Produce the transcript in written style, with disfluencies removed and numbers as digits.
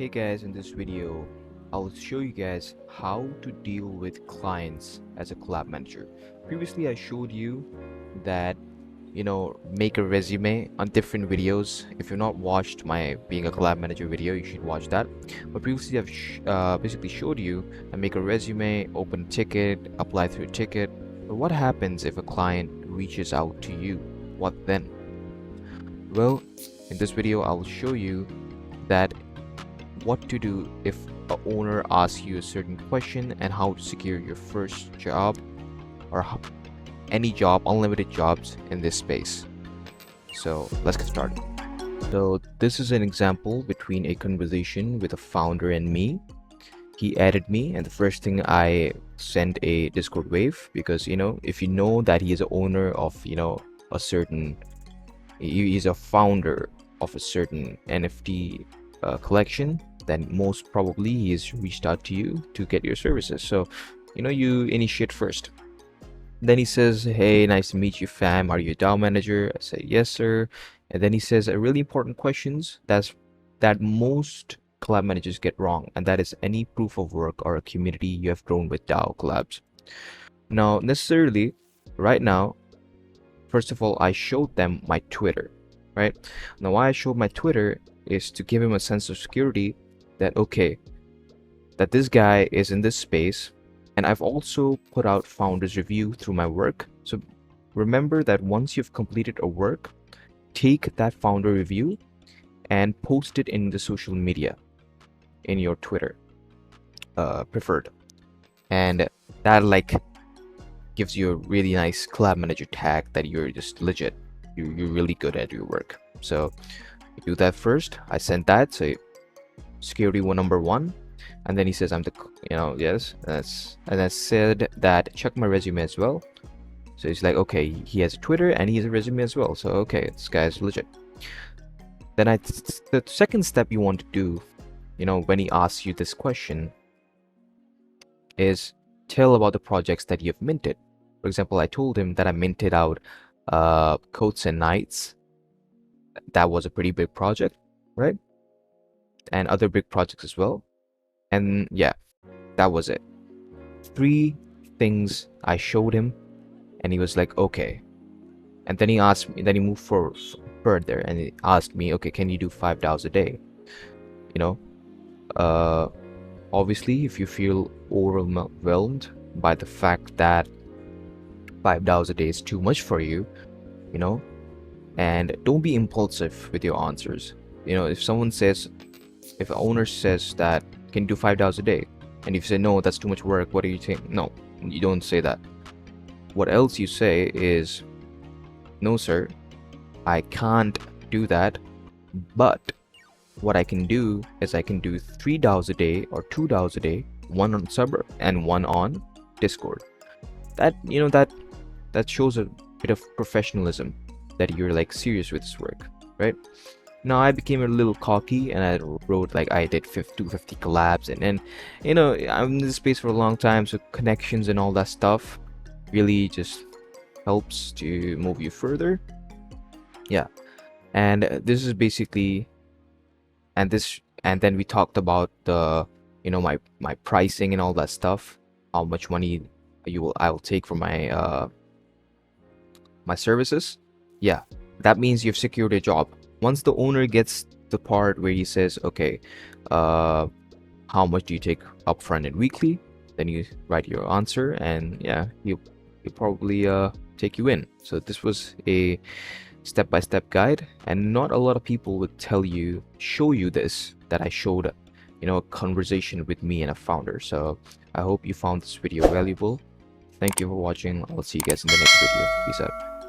Hey guys, in this video, I'll show you guys how to deal with clients as a collab manager. Previously, I showed you that, make a resume on different videos. If you've not watched my being a collab manager video, you should watch that. But previously, I've basically showed you and make a resume, open a ticket, apply through a ticket. But what happens if a client reaches out to you? What then? Well, in this video, I'll show you that what to do if a owner asks you a certain question and how to secure your first job or any job, unlimited jobs in this space. So let's get started. So this is an example between a conversation with a founder and me. He added me, and the first thing I sent a Discord wave because if you know that he is a owner of a certain, he's a founder of a certain NFT collection, then most probably he has reached out to you to get your services. So you initiate first. Then he says, hey, nice to meet you, fam. Are you a DAO manager? I say, yes, sir. And then he says a really important questions that most collab managers get wrong, and that is any proof of work or a community you have grown with DAO collabs. Now, necessarily, right now, first of all, I showed them my Twitter, right? Now, why I showed my Twitter is to give him a sense of security that, okay, that this guy is in this space. And I've also put out founders review through my work. So remember that once you've completed a work, take that founder review and post it in the social media in your Twitter preferred. And that gives you a really nice collab manager tag that you're just legit. You're really good at your work. So you do that first. I sent that. So security number one. And then he says, I'm the, yes, and I said that check my resume as well. So he's like, okay, he has a Twitter and he has a resume as well. So, okay, this guy's legit. Then the second step you want to do, when he asks you this question is tell about the projects that you've minted. For example, I told him that I minted out Coats and Knights. That was a pretty big project, right? And other big projects as well. And yeah, that was it. 3 things I showed him, and he was like, okay. And then he asked me, then he moved further and he asked me, okay, can you do 5 DAOs a day? Obviously, if you feel overwhelmed by the fact that 5 DAOs a day is too much for you, and don't be impulsive with your answers. If an owner says that, can you do 5 DAOs a day? And if you say, no, that's too much work, what do you think? No, you don't say that. What else you say is, no, sir, I can't do that. But what I can do is I can do 3 DAOs a day or 2 DAOs a day, 1 on Subber and 1 on Discord. That, that shows a bit of professionalism that you're serious with this work, right? Now I became a little cocky and I wrote I did 250 collabs, and then I'm in this space for a long time, so connections and all that stuff really just helps to move you further. Yeah, and this is basically, and then we talked about the my pricing and all that stuff, how much money I will take for my my services. Yeah, that means you've secured a job. Once the owner gets the part where he says, okay, how much do you take upfront and weekly? Then you write your answer, and yeah, he'll probably take you in. So this was a step-by-step guide, and not a lot of people would show you this, that I showed, a conversation with me and a founder. So I hope you found this video valuable. Thank you for watching. I'll see you guys in the next video. Peace out.